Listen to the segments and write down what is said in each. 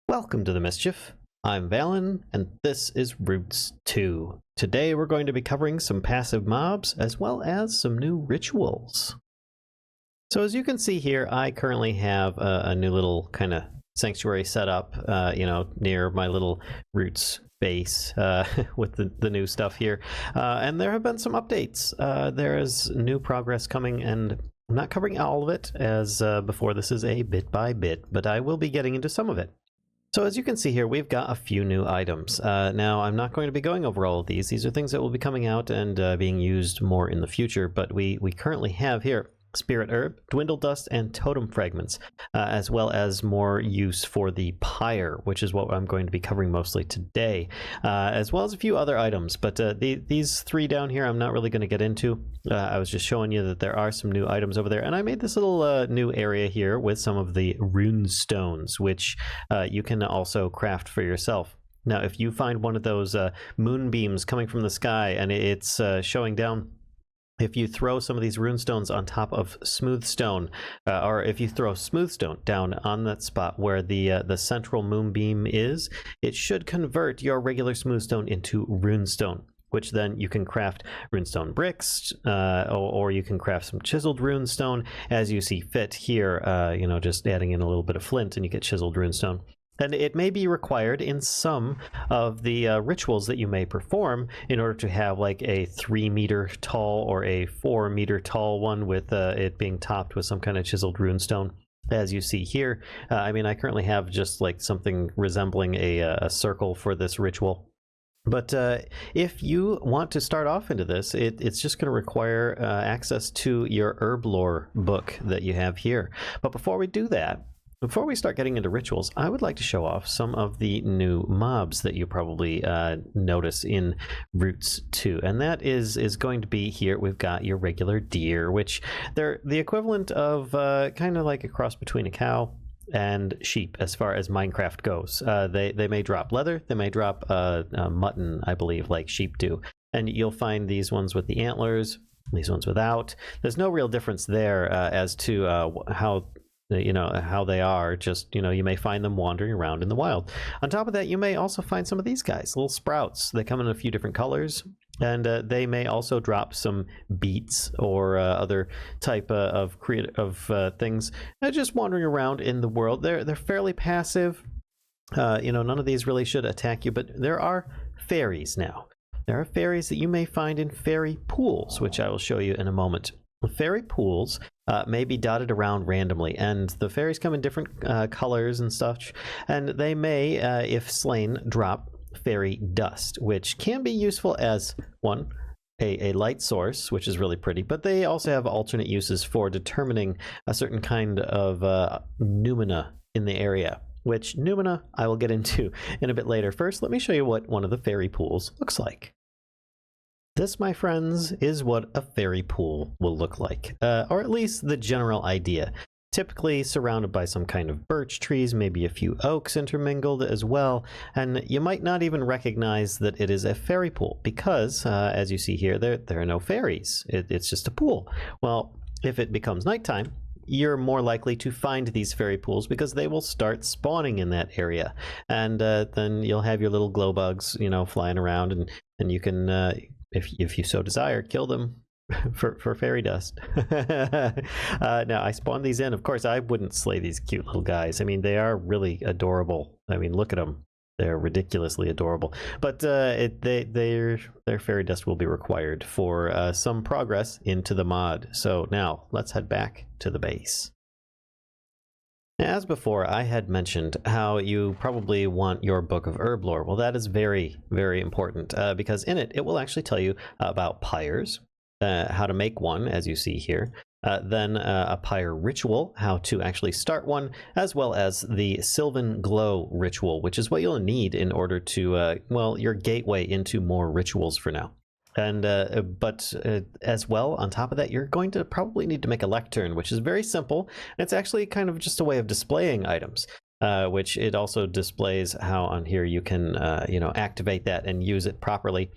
Welcome to the Mischief. I'm Vallen, and this is Roots 2. Today we're going to be covering some passive mobs, as well as some new rituals. So as you can see here, I currently have a new little kind of sanctuary set up, near my little Roots base with the new stuff here. And there have been some updates. There is new progress coming, and I'm not covering all of it, as before this is a bit by bit, but I will be getting into some of it. So as you can see here, we've got a few new items. Now, I'm not going to be going over all of these. These are things that will be coming out and being used more in the future, but we currently have here Spirit Herb, Dwindle Dust, and Totem Fragments, as well as more use for the Pyre, which is what I'm going to be covering mostly today, as well as a few other items. But these three down here I'm not really going to get into. I was just showing you that there are some new items over there, and I made this little new area here with some of the rune stones, which you can also craft for yourself. Now, if you find one of those moonbeams coming from the sky and it's showing down, if you throw some of these rune stones on top of smooth stone, or if you throw smooth stone down on that spot where the central moonbeam is, it should convert your regular smooth stone into rune stone, which then you can craft runestone bricks, or you can craft some chiseled runestone as you see fit here, just adding in a little bit of flint and you get chiseled runestone. And it may be required in some of the rituals that you may perform in order to have like a 3-meter tall or a 4-meter tall one with it being topped with some kind of chiseled runestone. As you see here, I currently have just like something resembling a circle for this ritual. But if you want to start off into this, it's just going to require access to your herb lore book that you have here. But before we do that, before we start getting into rituals, I would like to show off some of the new mobs that you probably notice in Roots 2. And that is going to be here. We've got your regular deer, which they're the equivalent of kind of like a cross between a cow and sheep as far as Minecraft goes. They may drop leather, they may drop mutton, I believe, like sheep do. And you'll find these ones with the antlers, these ones without. There's no real difference there as to how they are. Just, you may find them wandering around in the wild. On top of that, you may also find some of these guys, little sprouts. They come in a few different colors, and they may also drop some beets or other type of creative things just wandering around in the world. They're fairly passive. None of these really should attack you, but there are fairies now. There are fairies that you may find in fairy pools, which I will show you in a moment. The fairy pools may be dotted around randomly, and the fairies come in different colors and such, and they may, if slain, drop fairy dust, which can be useful as a light source, which is really pretty, but they also have alternate uses for determining a certain kind of noumena in the area, which noumena I will get into in a bit later. First, let me show you what one of the fairy pools looks like. This, my friends, is what a fairy pool will look like, or at least the general idea. Typically surrounded by some kind of birch trees, maybe a few oaks intermingled as well, and you might not even recognize that it is a fairy pool because, as you see here, there are no fairies. It's just a pool. Well, if it becomes nighttime, you're more likely to find these fairy pools because they will start spawning in that area, and then you'll have your little glow bugs, flying around, and you can. If you so desire, kill them for fairy dust. Now, I spawned these in. Of course, I wouldn't slay these cute little guys. They are really adorable. Look at them. They're ridiculously adorable. But their fairy dust will be required for some progress into the mod. So now, let's head back to the base. As before, I had mentioned how you probably want your book of herb lore. Well, that is very, very important because in it will actually tell you about pyres, how to make one, as you see here, then a pyre ritual, how to actually start one, as well as the Sylvan Glow ritual, which is what you'll need in order to, your gateway into more rituals for now. And but as well, on top of that, you're going to probably need to make a lectern, which is very simple. And it's actually kind of just a way of displaying items, which it also displays how on here you can, activate that and use it properly.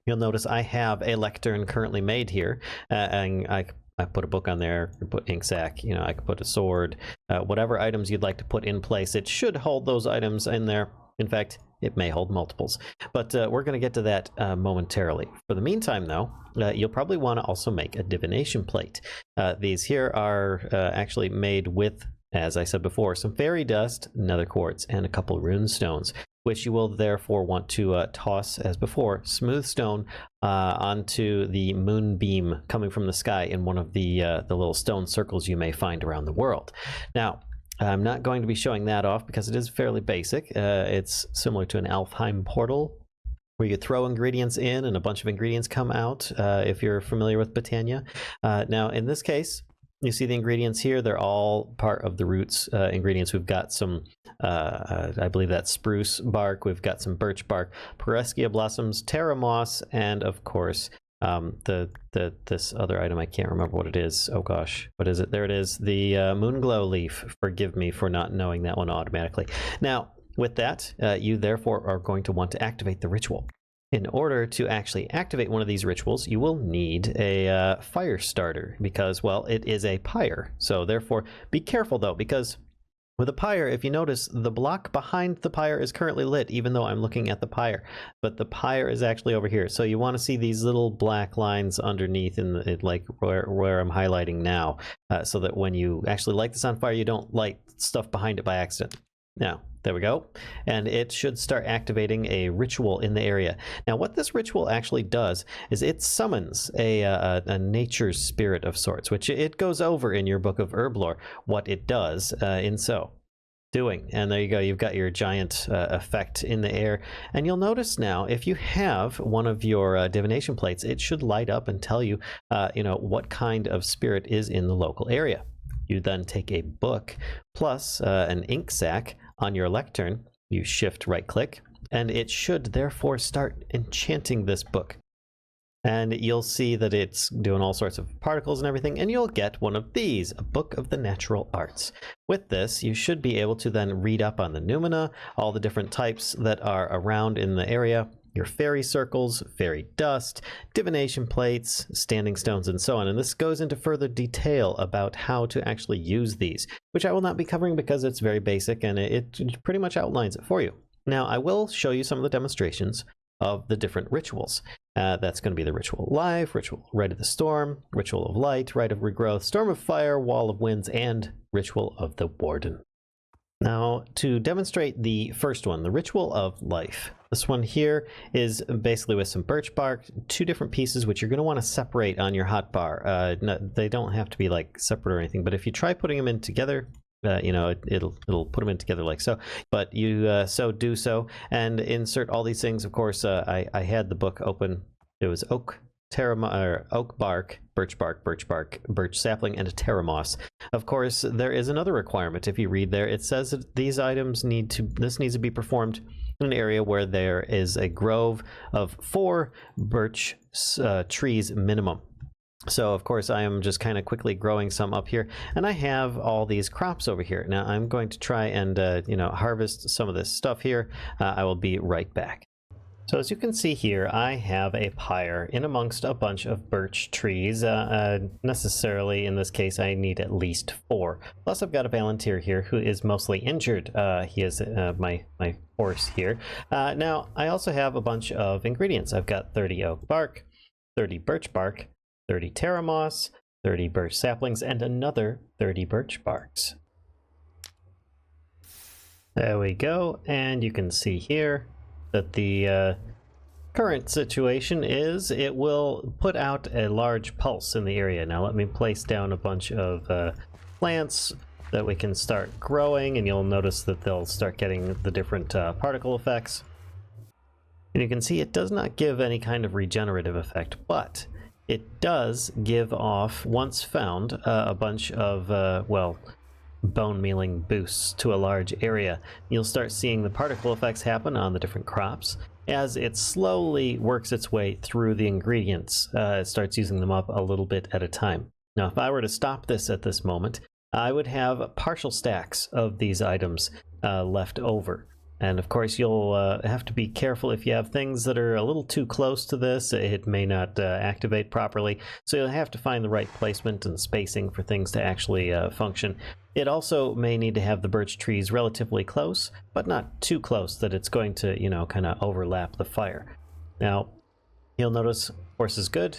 You'll notice I have a lectern currently made here, and I I put a book on there, or put ink sac, you know, I could put a sword, whatever items you'd like to put in place. It should hold those items in there. In fact, it may hold multiples, but we're going to get to that momentarily. For the meantime, though, you'll probably want to also make a divination plate. These here are actually made with, as I said before, some fairy dust, nether quartz, and a couple rune stones, which you will therefore want to toss, as before, smooth stone onto the moonbeam coming from the sky in one of the little stone circles you may find around the world. Now, I'm not going to be showing that off because it is fairly basic. It's similar to an Alfheim portal, where you throw ingredients in and a bunch of ingredients come out, if you're familiar with Botania. Now, in this case, you see the ingredients here. They're all part of the roots ingredients. We've got some, I believe that's spruce bark. We've got some birch bark, Pereskia blossoms, terra moss, and of course, this other item, I can't remember what it is. Oh gosh, what is it? There it is, the moonglow leaf. Forgive me for not knowing that one automatically. Now, with that, you therefore are going to want to activate the ritual. In order to actually activate one of these rituals, you will need a fire starter because, well, it is a pyre. So therefore, be careful though, because with a pyre, if you notice, the block behind the pyre is currently lit, even though I'm looking at the pyre. But the pyre is actually over here. So you want to see these little black lines underneath, in the, like where I'm highlighting now, so that when you actually light this on fire, you don't light stuff behind it by accident. Now, there we go. And it should start activating a ritual in the area. Now, what this ritual actually does is it summons a nature spirit of sorts, which it goes over in your book of Herblore, what it does in so doing. And there you go. You've got your giant effect in the air. And you'll notice now, if you have one of your divination plates, it should light up and tell you, you know, what kind of spirit is in the local area. You then take a book plus an ink sac on your lectern. You shift right click, and it should therefore start enchanting this book. And you'll see that it's doing all sorts of particles and everything, and you'll get one of these, a book of the natural arts. With this, you should be able to then read up on the noumena, all the different types that are around in the area, your fairy circles, fairy dust, divination plates, standing stones, and so on. And this goes into further detail about how to actually use these, which I will not be covering because it's very basic and it pretty much outlines it for you. Now, I will show you some of the demonstrations of the different rituals. That's going to be the ritual of life, ritual rite of the storm, ritual of light, rite of regrowth, storm of fire, wall of winds, and ritual of the warden. Now, to demonstrate the first one, the ritual of life. This one here is basically with some birch bark, 2 different pieces, which you're going to want to separate on your hotbar. They don't have to be like separate or anything, but if you try putting them in together, you know, it'll put them in together like so. But you do so and insert all these things. Of course, I had the book open. It was oak bark, birch bark, birch sapling, and a terra moss. Of course, there is another requirement. If you read there, it says that these items this needs to be performed in an area where there is a grove of 4 birch trees minimum. So of course I am just kind of quickly growing some up here, and I have all these crops over here. Now I'm going to try and you know, harvest some of this stuff here. I will be right back. So as you can see here, I have a pyre in amongst a bunch of birch trees. Necessarily in this case, I need at least 4. Plus I've got a volunteer here who is mostly injured. He is my horse here. Now I also have a bunch of ingredients. I've got 30 oak bark, 30 birch bark, 30 terra moss, 30 birch saplings, and another 30 birch barks. There we go, and you can see here that the current situation is it will put out a large pulse in the area. Now let me place down a bunch of plants that we can start growing, and you'll notice that they'll start getting the different particle effects. And you can see it does not give any kind of regenerative effect, but it does give off, once found, a bunch of, well, bone mealing boosts to a large area. You'll start seeing the particle effects happen on the different crops as it slowly works its way through the ingredients. It starts using them up a little bit at a time. Now, if I were to stop this at this moment, I would have partial stacks of these items left over. And of course, you'll have to be careful if you have things that are a little too close to this. It may not activate properly, so you'll have to find the right placement and spacing for things to actually function. It also may need to have the birch trees relatively close, but not too close that it's going to, you know, kind of overlap the fire. Now, you'll notice horse is good.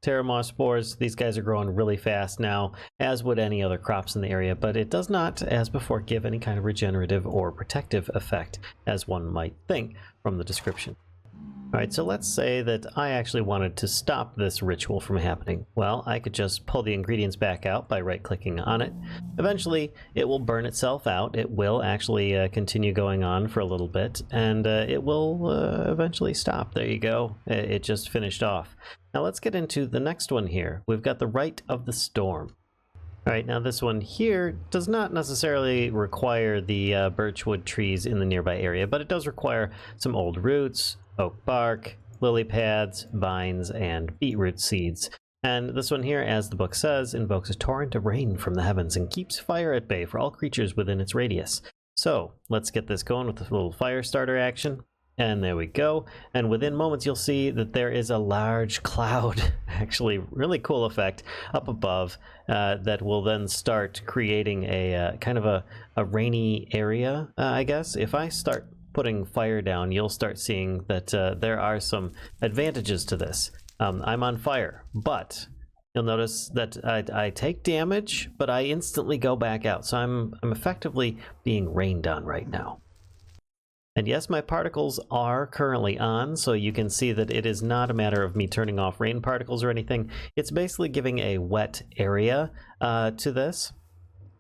Terramoss spores, these guys are growing really fast now, as would any other crops in the area, but it does not, as before, give any kind of regenerative or protective effect, as one might think from the description. Alright, so let's say that I actually wanted to stop this ritual from happening. Well, I could just pull the ingredients back out by right-clicking on it. Eventually, it will burn itself out. It will actually continue going on for a little bit, and it will eventually stop. There you go. It just finished off. Now let's get into the next one here. We've got the Rite of the Storm. Alright, now this one here does not necessarily require the birchwood trees in the nearby area, but it does require some old roots, oak bark, lily pads, vines, and beetroot seeds. And this one here, as the book says, invokes a torrent of rain from the heavens and keeps fire at bay for all creatures within its radius. So let's get this going with a little fire starter action. And there we go. And within moments, you'll see that there is a large cloud, actually really cool effect, up above that will then start creating a kind of a rainy area, I guess. If I start putting fire down, you'll start seeing that there are some advantages to this. I'm on fire, but you'll notice that I take damage, but I instantly go back out. So I'm effectively being rained on right now. And yes, my particles are currently on, so you can see that it is not a matter of me turning off rain particles or anything. It's basically giving a wet area to this,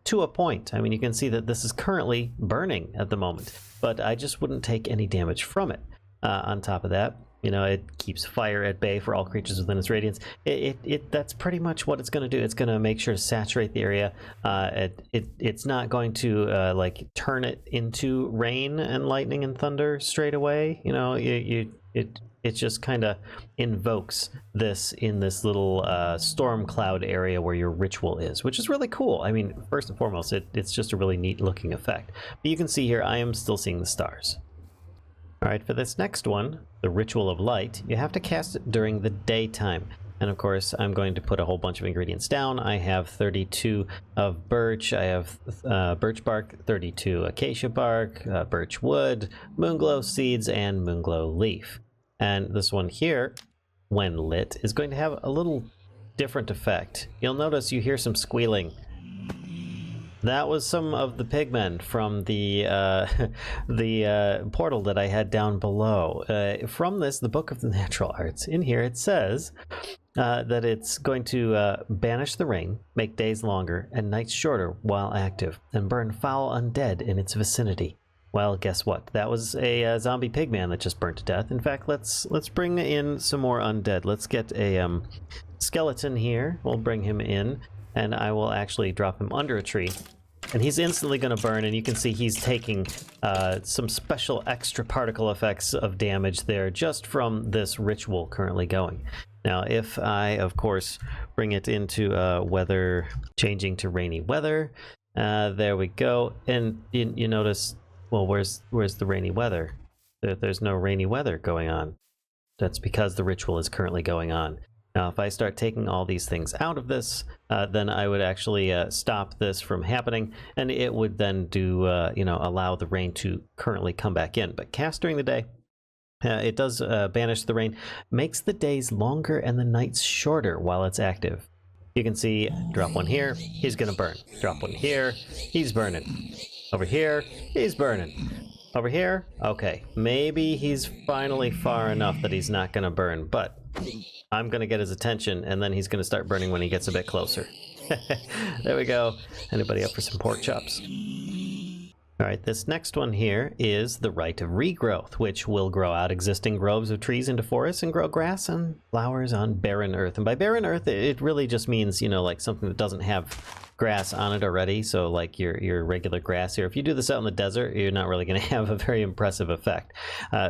to a point. I mean, you can see that this is currently burning at the moment, but I just wouldn't take any damage from it. On top of that, you know, it keeps fire at bay for all creatures within its radius. That's pretty much what it's going to do. It's going to make sure to saturate the area. It's not going to like turn it into rain and lightning and thunder straight away. You know, it just kind of invokes this in this little storm cloud area where your ritual is, which is really cool. I mean, first and foremost, it's just a really neat looking effect. But you can see here, I am still seeing the stars. All right, for this next one, the Ritual of Light, you have to cast it during the daytime. And of course, I'm going to put a whole bunch of ingredients down. I have 32 of birch, I have birch bark, 32 acacia bark, birch wood, moonglow seeds, and moonglow leaf. And this one here, when lit, is going to have a little different effect. You'll notice you hear some squealing. That was some of the pigmen from the portal that I had down below. From this, the Book of the Natural Arts, in here it says that it's going to banish the rain, make days longer and nights shorter while active, and burn foul undead in its vicinity. Well, guess what? That was a zombie pigman that just burnt to death. In fact, let's bring in some more undead. Let's get a skeleton here. We'll bring him in, and I will actually drop him under a tree. And he's instantly going to burn, and you can see he's taking some special extra particle effects of damage there just from this ritual currently going. Now, if I, of course, bring it into weather, changing to rainy weather, there we go. And you notice, well, where's the rainy weather? There's no rainy weather going on. That's because the ritual is currently going on. Now, if I start taking all these things out of this, then I would actually stop this from happening, and it would then do, allow the rain to currently come back in. But cast during the day, it does banish the rain, makes the days longer and the nights shorter while it's active. You can see, drop one here, he's gonna burn. Drop one here, he's burning. Over here, he's burning. Over here, okay, maybe he's finally far enough that he's not gonna burn, but I'm gonna get his attention, and then he's gonna start burning when he gets a bit closer. There we go. Anybody up for some pork chops? All right, this next one here is the Rite of Regrowth, which will grow out existing groves of trees into forests and grow grass and flowers on barren earth. And by barren earth, it really just means, you know, like something that doesn't have grass on it already. So like your regular grass here. If you do this out in the desert, you're not really going to have a very impressive effect.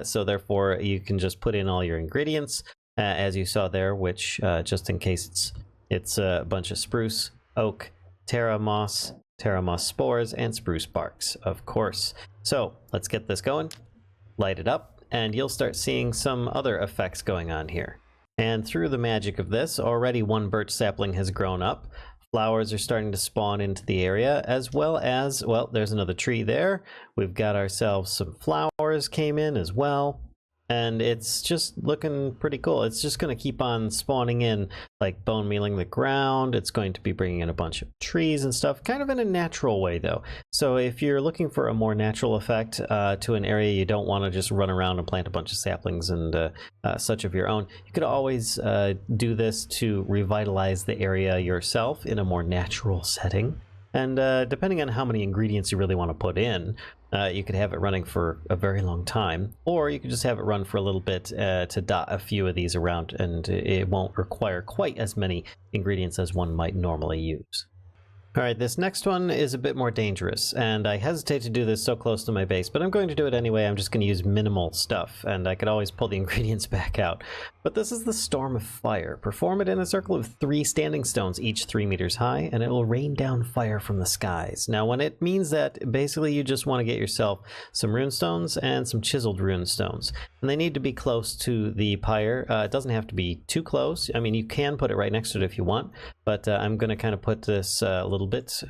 So therefore, you can just put in all your ingredients, as you saw there, which just in case it's a bunch of spruce, oak, terra moss, terra moss spores, and spruce barks, of course. So let's get this going, light it up, and you'll start seeing some other effects going on here. And through the magic of this, already one birch sapling has grown up. Flowers are starting to spawn into the area, as well as, well, there's another tree there. We've got ourselves some flowers came in as well. And it's just looking pretty cool. It's just going to keep on spawning in, like bone mealing the ground. It's going to be bringing in a bunch of trees and stuff, kind of in a natural way though. So if you're looking for a more natural effect to an area, you don't want to just run around and plant a bunch of saplings and such of your own. You could always do this to revitalize the area yourself in a more natural setting. And depending on how many ingredients you really want to put in, you could have it running for a very long time, or you could just have it run for a little bit to dot a few of these around, and it won't require quite as many ingredients as one might normally use. Alright, this next one is a bit more dangerous, and I hesitate to do this so close to my base, but I'm going to do it anyway. I'm just going to use minimal stuff, and I could always pull the ingredients back out. But this is the Storm of Fire. Perform it in a circle of 3 standing stones, each 3 meters high, and it will rain down fire from the skies. Now, when it means that, basically you just want to get yourself some runestones and some chiseled runestones. And they need to be close to the pyre. It doesn't have to be too close. I mean, you can put it right next to it if you want, but I'm going to kind of put this a little bit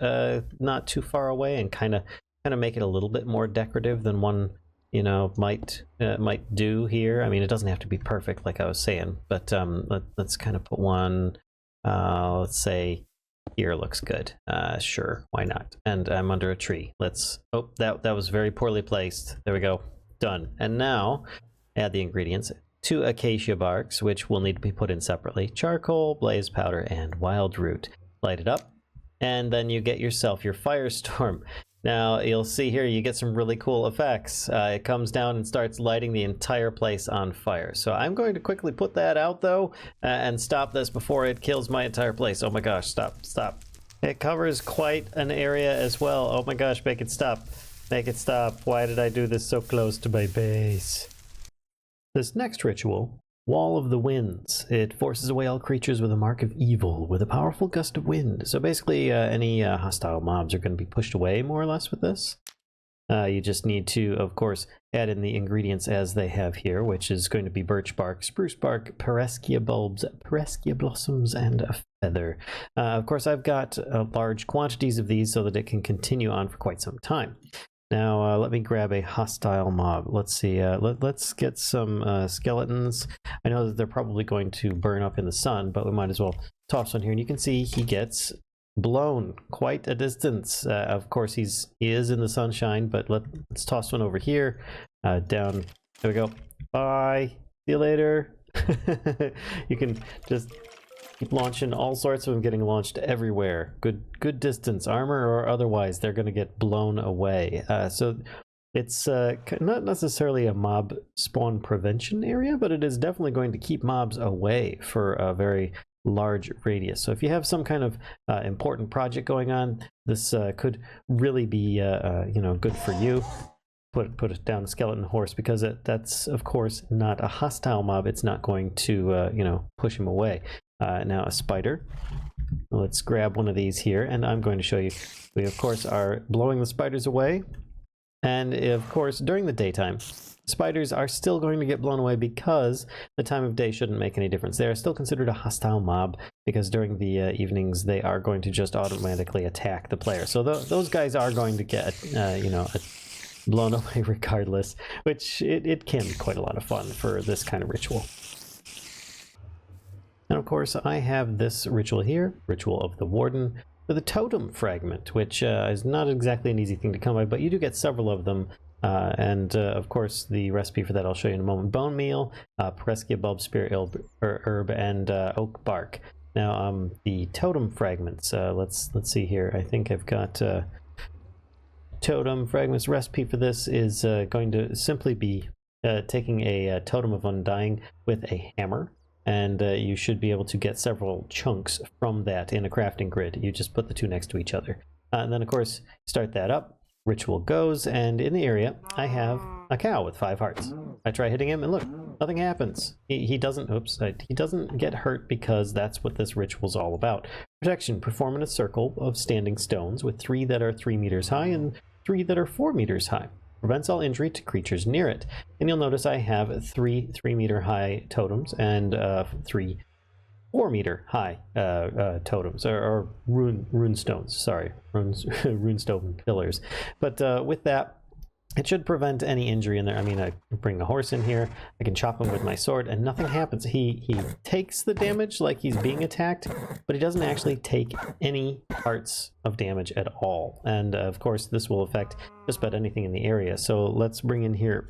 not too far away and kind of make it a little bit more decorative than one, you know, might do here. I mean, it doesn't have to be perfect like I was saying, but let's kind of put one, let's say here looks good. Sure, why not? And I'm under a tree. Let's, oh, that was very poorly placed. There we go, done. And now add the ingredients. 2 acacia barks, which will need to be put in separately, charcoal, blaze powder, and wild root. Light it up, and then you get yourself your firestorm. Now you'll see here you get some really cool effects. It comes down and starts lighting the entire place on fire. So I'm going to quickly put that out though and stop this before it kills my entire place. Oh my gosh, stop. It covers quite an area as well. Oh my gosh, make it stop. Make it stop. Why did I do this so close to my base? This next ritual, Wall of the Winds. It forces away all creatures with a mark of evil with a powerful gust of wind. So basically any hostile mobs are going to be pushed away more or less with this. You just need to, of course, add in the ingredients as they have here, which is going to be birch bark, spruce bark, paraskia bulbs, paraskia blossoms, and a feather. Of course, I've got large quantities of these so that it can continue on for quite some time. Now, let me grab a hostile mob. Let's see, let's get some skeletons. I know that they're probably going to burn up in the sun, but we might as well toss one here. And you can see he gets blown quite a distance. Of course, he is in the sunshine, but let's toss one over here. Down, there we go. Bye, see you later. You can just keep launching all sorts of them, getting launched everywhere. Good distance, armor or otherwise, they're going to get blown away. So it's not necessarily a mob spawn prevention area, but it is definitely going to keep mobs away for a very large radius. So if you have some kind of important project going on, this could really be you know, good for you. Put it down, skeleton horse, because that's of course not a hostile mob. It's not going to you know, push him away. Now a spider. Let's grab one of these here, and I'm going to show you. We of course are blowing the spiders away, and of course during the daytime spiders are still going to get blown away because the time of day shouldn't make any difference. They are still considered a hostile mob because during the evenings they are going to just automatically attack the player. So those guys are going to get you know, blown away regardless, which it can be quite a lot of fun for this kind of ritual. And of course, I have this ritual here, Ritual of the Warden, with a totem fragment, which is not exactly an easy thing to come by, but you do get several of them. And of course, the recipe for that I'll show you in a moment. Bone meal, paraskia bulb, spirit herb, and oak bark. Now, the totem fragments, let's see here. I think I've got totem fragments. Recipe for this is going to simply be taking a totem of undying with a hammer. And you should be able to get several chunks from that in a crafting grid. You just put the two next to each other. And then, of course, start that up. Ritual goes, and in the area, I have a cow with 5 hearts. I try hitting him, and look, nothing happens. He doesn't, oops, he doesn't get hurt because that's what this ritual's all about. Protection. Perform in a circle of standing stones with 3 that are 3 meters high and 3 that are 4 meters high. Prevents all injury to creatures near it. And you'll notice I have 3 3-meter high totems and 3 4-meter high totems, or rune stones. Sorry, runestone pillars. But with that, it should prevent any injury in there. I mean, I bring a horse in here, I can chop him with my sword, and nothing happens. He takes the damage like he's being attacked, but he doesn't actually take any parts of damage at all. And of course, this will affect just about anything in the area. So let's bring in here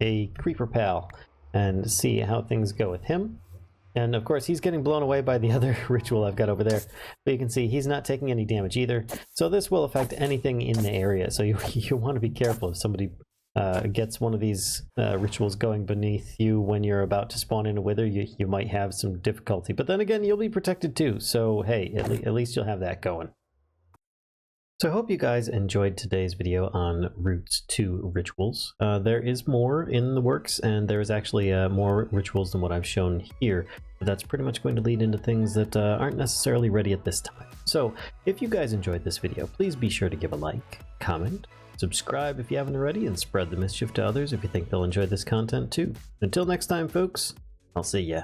a creeper pal and see how things go with him. And of course, he's getting blown away by the other ritual I've got over there. But you can see he's not taking any damage either. So this will affect anything in the area. So you want to be careful if somebody gets one of these rituals going beneath you when you're about to spawn in a wither. You might have some difficulty. But then again, you'll be protected too. So hey, at least you'll have that going. So I hope you guys enjoyed today's video on Roots 2 rituals. There is more in the works, and there is actually more rituals than what I've shown here. But that's pretty much going to lead into things that aren't necessarily ready at this time. So if you guys enjoyed this video, please be sure to give a like, comment, subscribe if you haven't already, and spread the mischief to others if you think they'll enjoy this content too. Until next time, folks, I'll see ya.